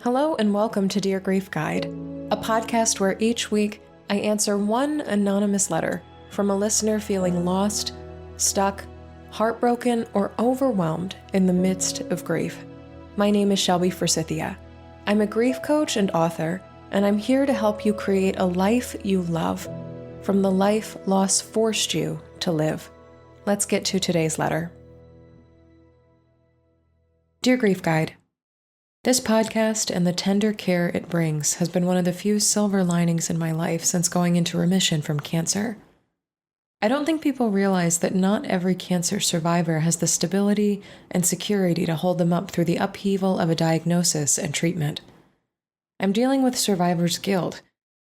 Hello and welcome to Dear Grief Guide, a podcast where each week I answer one anonymous letter from a listener feeling lost, stuck, heartbroken, or overwhelmed in the midst of grief. My name is Shelby Forsythia. I'm a grief coach and author, and I'm here to help you create a life you love from the life loss forced you to live. Let's get to today's letter. Dear Grief Guide, this podcast and the tender care it brings has been one of the few silver linings in my life since going into remission from cancer. I don't think people realize that not every cancer survivor has the stability and security to hold them up through the upheaval of a diagnosis and treatment. I'm dealing with survivor's guilt,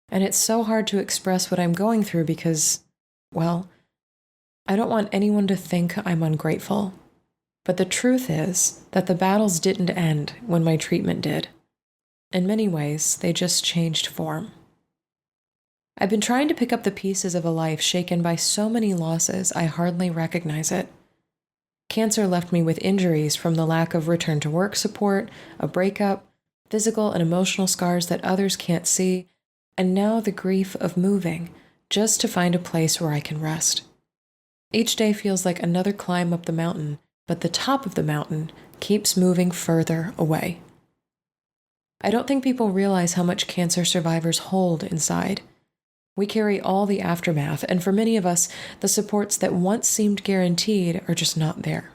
and it's so hard to express what I'm going through because, well, I don't want anyone to think I'm ungrateful. But the truth is that the battles didn't end when my treatment did. In many ways, they just changed form. I've been trying to pick up the pieces of a life shaken by so many losses I hardly recognize it. Cancer left me with injuries from the lack of return to work support, a breakup, physical and emotional scars that others can't see, and now the grief of moving just to find a place where I can rest. Each day feels like another climb up the mountain, but the top of the mountain keeps moving further away. I don't think people realize how much cancer survivors hold inside. We carry all the aftermath, and for many of us, the supports that once seemed guaranteed are just not there.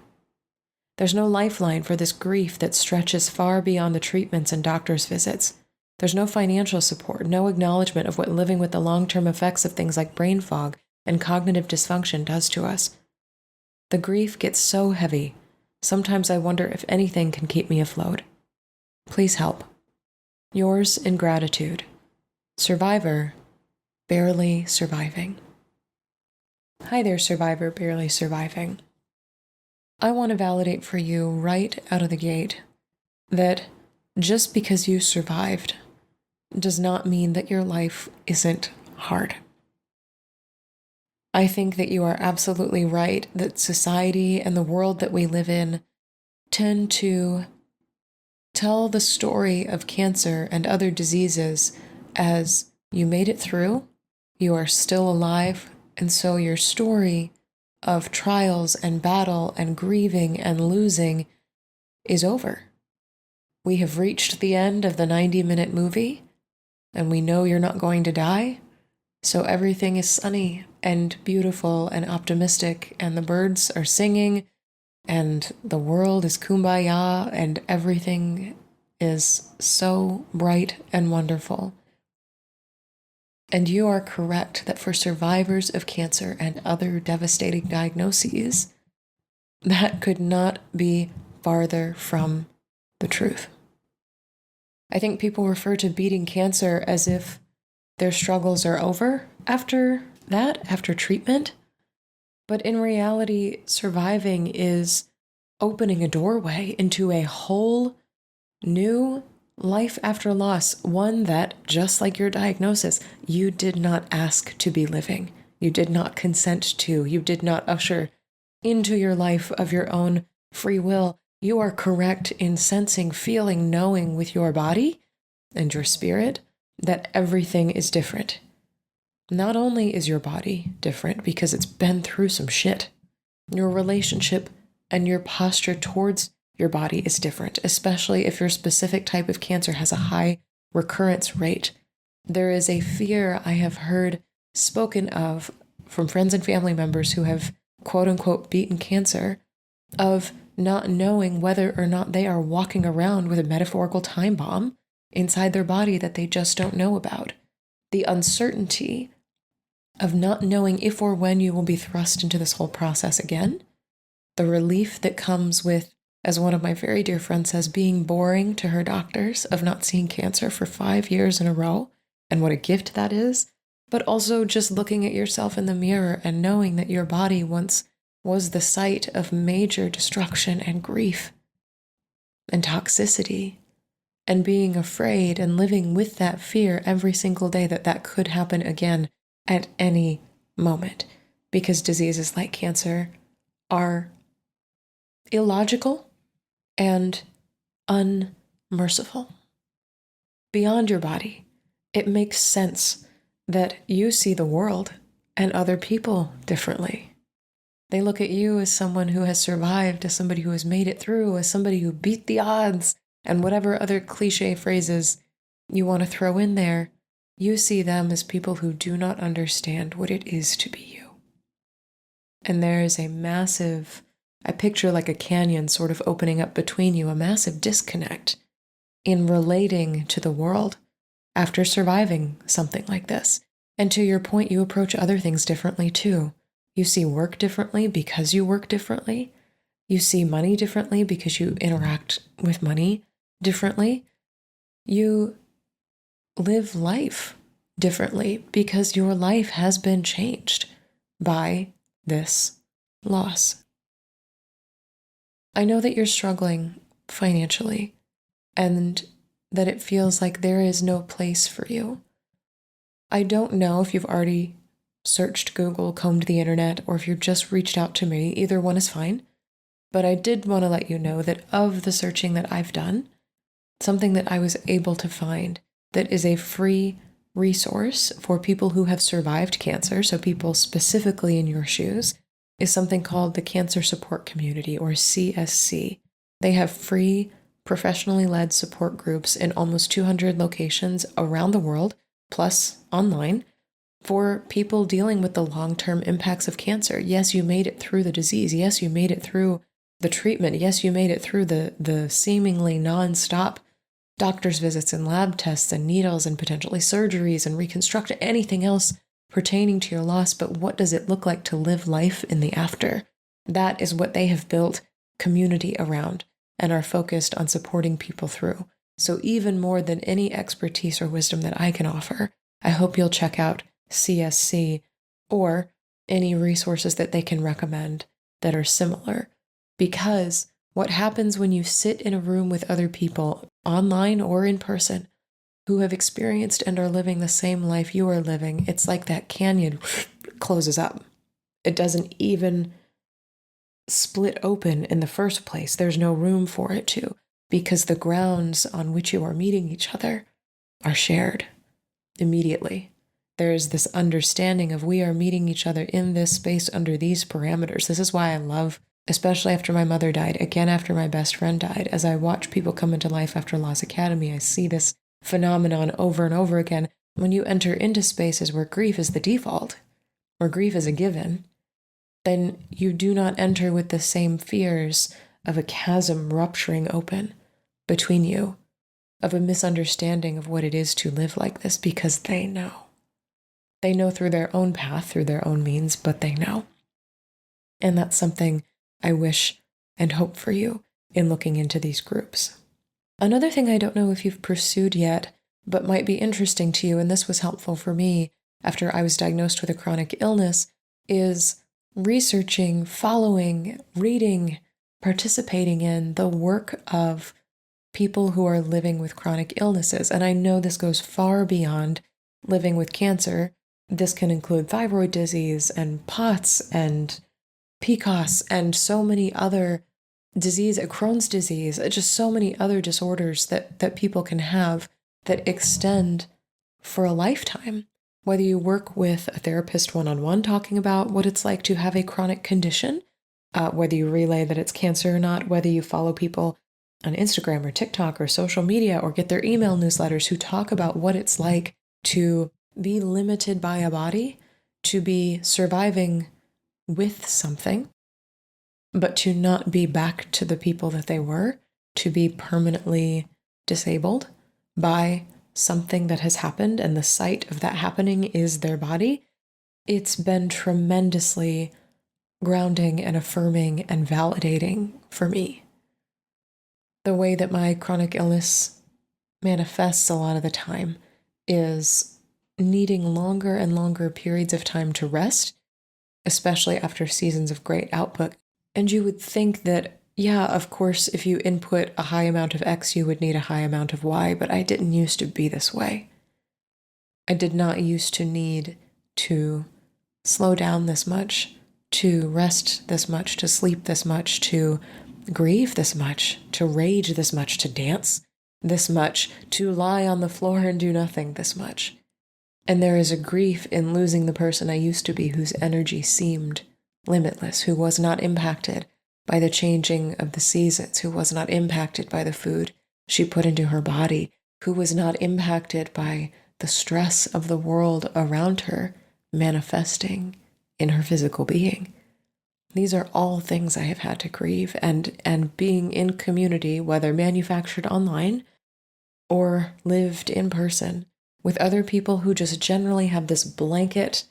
There's no lifeline for this grief that stretches far beyond the treatments and doctor's visits. There's no financial support, no acknowledgement of what living with the long-term effects of things like brain fog and cognitive dysfunction does to us. The grief gets so heavy, sometimes I wonder if anything can keep me afloat. Please help. Yours in gratitude. Survivor, barely surviving. Hi there, survivor, barely surviving. I want to validate for you right out of the gate that just because you survived does not mean that your life isn't hard. I think that you are absolutely right that society and the world that we live in tend to tell the story of cancer and other diseases as you made it through, you are still alive, and so your story of trials and battle and grieving and losing is over. We have reached the end of the 90-minute movie, and we know you're not going to die, so everything is sunny and beautiful and optimistic, and the birds are singing, and the world is kumbaya, and everything is so bright and wonderful. And you are correct that for survivors of cancer and other devastating diagnoses, that could not be farther from the truth. I think people refer to beating cancer as if their struggles are over after treatment. But in reality, surviving is opening a doorway into a whole new life after loss, one that, just like your diagnosis, you did not ask to be living. You did not consent to. You did not usher into your life of your own free will. You are correct in sensing, feeling, knowing with your body and your spirit that everything is different. Not only is your body different because it's been through some shit, your relationship and your posture towards your body is different, especially if your specific type of cancer has a high recurrence rate. There is a fear I have heard spoken of from friends and family members who have quote unquote beaten cancer of not knowing whether or not they are walking around with a metaphorical time bomb inside their body that they just don't know about. The uncertainty of not knowing if or when you will be thrust into this whole process again. The relief that comes with, as one of my very dear friends says, being boring to her doctors of not seeing cancer for 5 years in a row, and what a gift that is. But also just looking at yourself in the mirror and knowing that your body once was the site of major destruction and grief and toxicity, and being afraid and living with that fear every single day that that could happen again at any moment, because diseases like cancer are illogical and unmerciful. beyond your body. It makes sense that you see the world and other people differently. They look at you as someone who has survived, as somebody who has made it through, as somebody who beat the odds, and whatever other cliche phrases you want to throw in there. You see them as people who do not understand what it is to be you. And there is a massive, I picture like a canyon sort of opening up between you, a massive disconnect in relating to the world after surviving something like this. And to your point, you approach other things differently too. You see work differently because you work differently. You see money differently because you interact with money differently. You live life differently because your life has been changed by this loss. I know that you're struggling financially and that it feels like there is no place for you. I don't know if you've already searched Google, combed the internet, or if you've just reached out to me. Either one is fine. But I did want to let you know that of the searching that I've done, something that I was able to find that is a free resource for people who have survived cancer, so people specifically in your shoes, is something called the Cancer Support Community, or CSC. They have free, professionally led support groups in almost 200 locations around the world, plus online, for people dealing with the long-term impacts of cancer. Yes, you made it through the disease. Yes, you made it through the treatment. Yes, you made it through the seemingly non-stop doctor's visits and lab tests and needles and potentially surgeries and reconstruction, anything else pertaining to your loss. But what does it look like to live life in the after? That is what they have built community around and are focused on supporting people through. So even more than any expertise or wisdom that I can offer, I hope you'll check out CSC or any resources that they can recommend that are similar. Because what happens when you sit in a room with other people, online or in person, who have experienced and are living the same life you are living, it's like that canyon closes up. It doesn't even split open in the first place. There's no room for it to, because the grounds on which you are meeting each other are shared immediately. There's this understanding of we are meeting each other in this space under these parameters. This is why I love, especially after my mother died, again after my best friend died, as I watch people come into life after Loss Academy, I see this phenomenon over and over again. When you enter into spaces where grief is the default, where grief is a given, then you do not enter with the same fears of a chasm rupturing open between you, of a misunderstanding of what it is to live like this, because they know. They know through their own path, through their own means, but they know. And that's something I wish and hope for you in looking into these groups. Another thing I don't know if you've pursued yet, but might be interesting to you, and this was helpful for me after I was diagnosed with a chronic illness, is researching, following, reading, participating in the work of people who are living with chronic illnesses. And I know this goes far beyond living with cancer. This can include thyroid disease and POTS and PCOS and so many other disease, Crohn's disease, just so many other disorders that people can have that extend for a lifetime. Whether you work with a therapist one-on-one talking about what it's like to have a chronic condition, whether you relay that it's cancer or not, whether you follow people on Instagram or TikTok or social media or get their email newsletters who talk about what it's like to be limited by a body, to be surviving with something, but to not be back to the people that they were, to be permanently disabled by something that has happened, and the site of that happening is their body. It's been tremendously grounding and affirming and validating for me. The way that my chronic illness manifests a lot of the time is needing longer and longer periods of time to rest, especially after seasons of great output. And you would think that, yeah, of course, if you input a high amount of X, you would need a high amount of Y, but I didn't used to be this way. I did not used to need to slow down this much, to rest this much, to sleep this much, to grieve this much, to rage this much, to dance this much, to lie on the floor and do nothing this much. And there is a grief in losing the person I used to be, whose energy seemed limitless, who was not impacted by the changing of the seasons, who was not impacted by the food she put into her body, who was not impacted by the stress of the world around her manifesting in her physical being. These are all things I have had to grieve, and being in community, whether manufactured online or lived in person, with other people who just generally have this blanket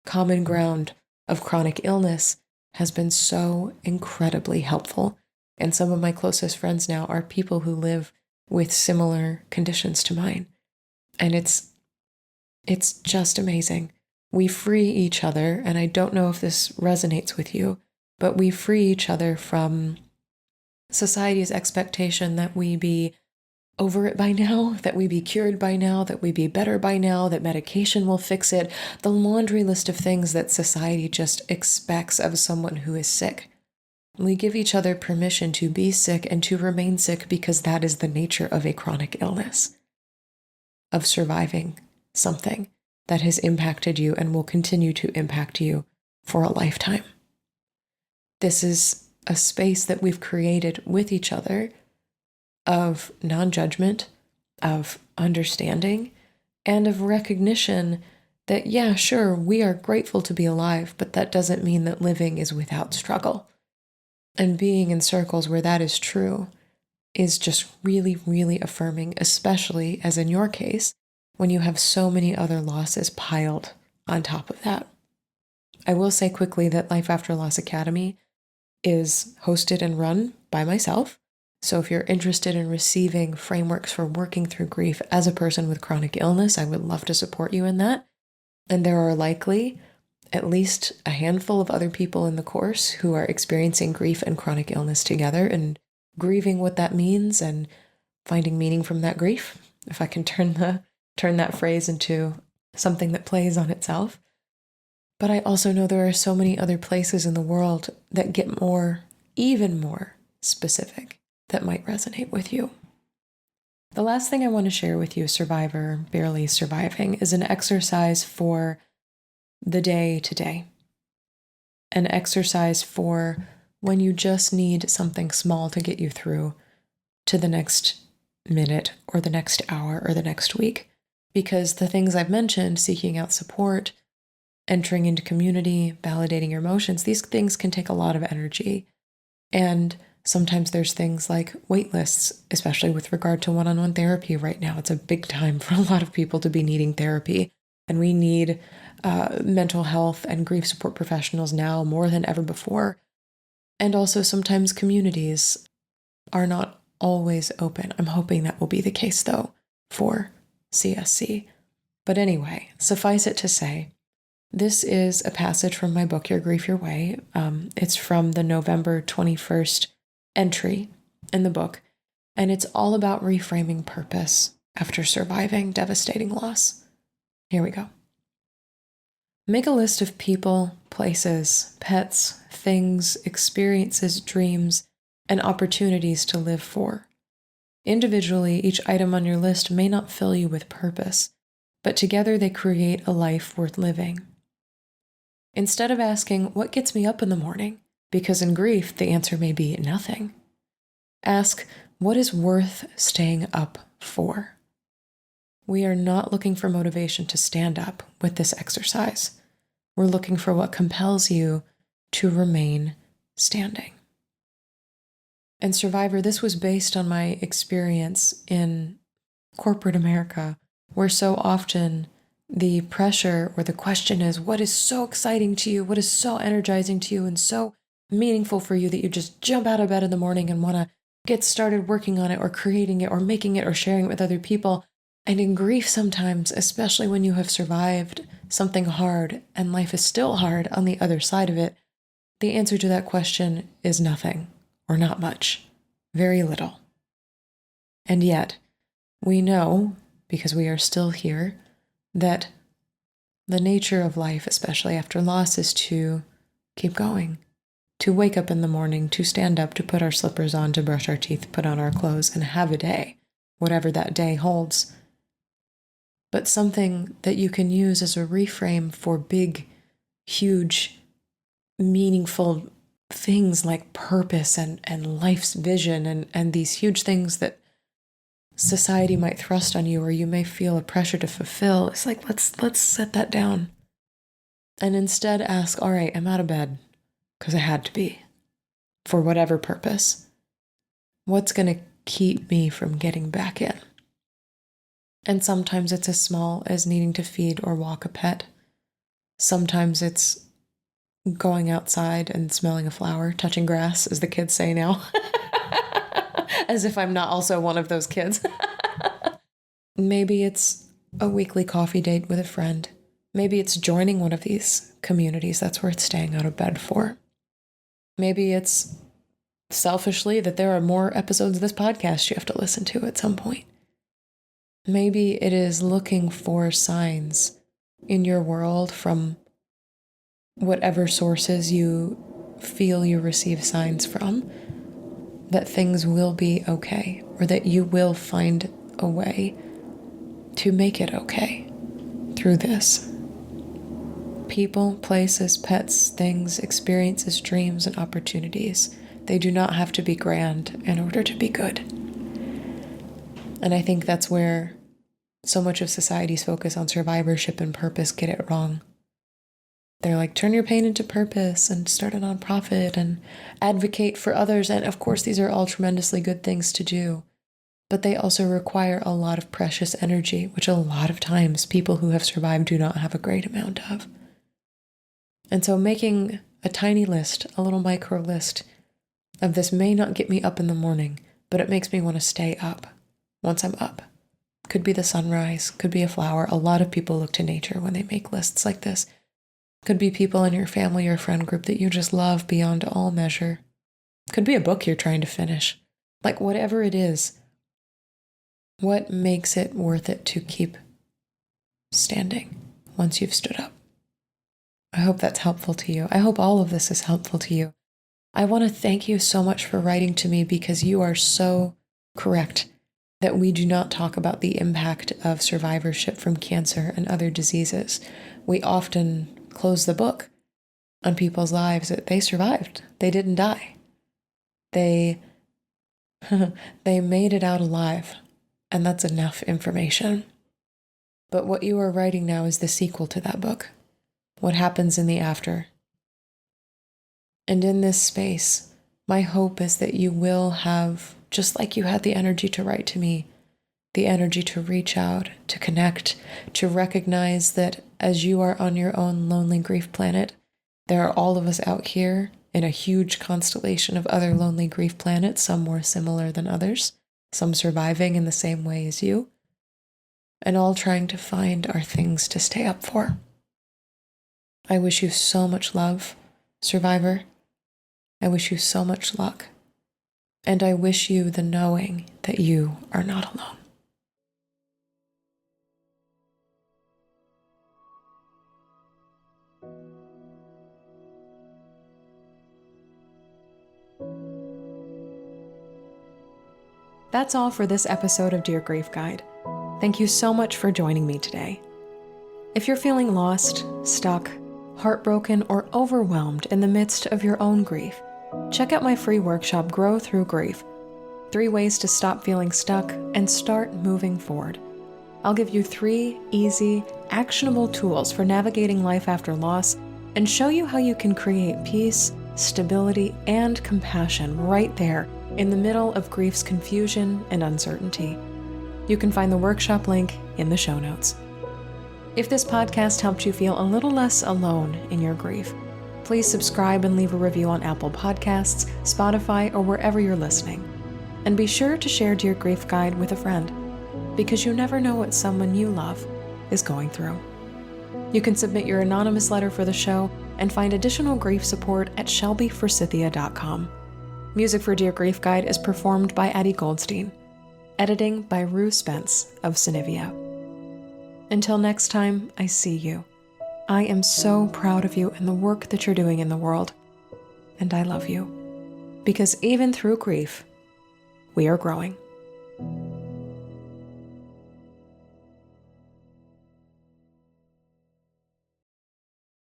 common ground of chronic illness, has been so incredibly helpful. And some of my closest friends now are people who live with similar conditions to mine. And it's just amazing. We free each other, and I don't know if this resonates with you, but we free each other from society's expectation that we be over it by now, that we be cured by now, that we be better by now, that medication will fix it, the laundry list of things that society just expects of someone who is sick. We give each other permission to be sick and to remain sick because that is the nature of a chronic illness, of surviving something that has impacted you and will continue to impact you for a lifetime. This is a space that we've created with each other of non-judgment, of understanding, and of recognition that, yeah, sure, we are grateful to be alive, but that doesn't mean that living is without struggle. And being in circles where that is true is just really, really affirming, especially as in your case, when you have so many other losses piled on top of that. I will say quickly that Life After Loss Academy is hosted and run by myself. So if you're interested in receiving frameworks for working through grief as a person with chronic illness, I would love to support you in that. And there are likely at least a handful of other people in the course who are experiencing grief and chronic illness together and grieving what that means and finding meaning from that grief, if I can turn that phrase into something that plays on itself. But I also know there are so many other places in the world that get even more specific, that might resonate with you. The last thing I want to share with you, survivor, barely surviving, is an exercise for the day today. An exercise for when you just need something small to get you through to the next minute or the next hour or the next week. Because the things I've mentioned, seeking out support, entering into community, validating your emotions, these things can take a lot of energy. And sometimes there's things like wait lists, especially with regard to one-on-one therapy right now. It's a big time for a lot of people to be needing therapy. And we need mental health and grief support professionals now more than ever before. And also sometimes communities are not always open. I'm hoping that will be the case, though, for CSC. But anyway, suffice it to say, this is a passage from my book, Your Grief, Your Way. It's from the November 21st entry in the book, and it's all about reframing purpose after surviving devastating loss. Here we go. Make a list of people, places, pets, things, experiences, dreams, and opportunities to live for. Individually, each item on your list may not fill you with purpose, but together they create a life worth living. Instead of asking, what gets me up in the morning? Because in grief, the answer may be nothing. Ask, what is worth staying up for? We are not looking for motivation to stand up with this exercise. We're looking for what compels you to remain standing. And Survivor, this was based on my experience in corporate America, where so often the pressure or the question is, what is so exciting to you? What is so energizing to you and so meaningful for you that you just jump out of bed in the morning and want to get started working on it or creating it or making it or sharing it with other people? And in grief sometimes, especially when you have survived something hard and life is still hard on the other side of it, the answer to that question is nothing or not much, very little. And yet, we know, because we are still here, that the nature of life, especially after loss, is to keep going, to wake up in the morning, to stand up, to put our slippers on, to brush our teeth, put on our clothes, and have a day. whatever that day holds, but something that you can use as a reframe for big, huge, meaningful things like purpose and life's vision and these huge things that society might thrust on you or you may feel a pressure to fulfill. It's like, let's set that down and instead ask, all right, I'm out of bed because I had to be for whatever purpose. What's going to keep me from getting back in? And sometimes it's as small as needing to feed or walk a pet. Sometimes it's going outside and smelling a flower, touching grass, as the kids say now. As if I'm not also one of those kids. Maybe it's a weekly coffee date with a friend. Maybe it's joining one of these communities that's worth staying out of bed for. Maybe it's selfishly that there are more episodes of this podcast you have to listen to at some point. Maybe it is looking for signs in your world from whatever sources you feel you receive signs from that things will be okay, or that you will find a way to make it okay through this. People, places, pets, things, experiences, dreams, and opportunities, they do not have to be grand in order to be good. And I think that's where so much of society's focus on survivorship and purpose get it wrong. They're like, turn your pain into purpose and start a nonprofit and advocate for others. And of course, these are all tremendously good things to do. But they also require a lot of precious energy, which a lot of times people who have survived do not have a great amount of. And so making a tiny list, a little micro list of this may not get me up in the morning, but it makes me want to stay up once I'm up. Could be the sunrise, could be a flower. A lot of people look to nature when they make lists like this. Could be people in your family or friend group that you just love beyond all measure. Could be a book you're trying to finish. Like whatever it is, what makes it worth it to keep standing once you've stood up? I hope that's helpful to you. I hope all of this is helpful to you. I want to thank you so much for writing to me because you are so correct that we do not talk about the impact of survivorship from cancer and other diseases. We often close the book on people's lives that they survived. They didn't die. They made it out alive, and that's enough information. But what you are writing now is the sequel to that book. What happens in the after. And in this space, my hope is that you will have, just like you had the energy to write to me, the energy to reach out, to connect, to recognize that as you are on your own lonely grief planet, there are all of us out here in a huge constellation of other lonely grief planets, some more similar than others, some surviving in the same way as you, and all trying to find our things to stay up for. I wish you so much love, survivor. I wish you so much luck. And I wish you the knowing that you are not alone. That's all for this episode of Dear Grief Guide. Thank you so much for joining me today. If you're feeling lost, stuck, heartbroken, or overwhelmed in the midst of your own grief, check out my free workshop, Grow Through Grief. 3 ways to stop feeling stuck and start moving forward. I'll give you 3 easy, actionable tools for navigating life after loss and show you how you can create peace, stability, and compassion right there in the middle of grief's confusion and uncertainty. You can find the workshop link in the show notes. If this podcast helped you feel a little less alone in your grief, please subscribe and leave a review on Apple Podcasts, Spotify, or wherever you're listening. And be sure to share Dear Grief Guide with a friend, because you never know what someone you love is going through. You can submit your anonymous letter for the show and find additional grief support at shelbyforsythia.com. Music for Dear Grief Guide is performed by Addie Goldstein. Editing by Rue Spence of Synivia. Until next time, I see you. I am so proud of you and the work that you're doing in the world. And I love you. Because even through grief, we are growing.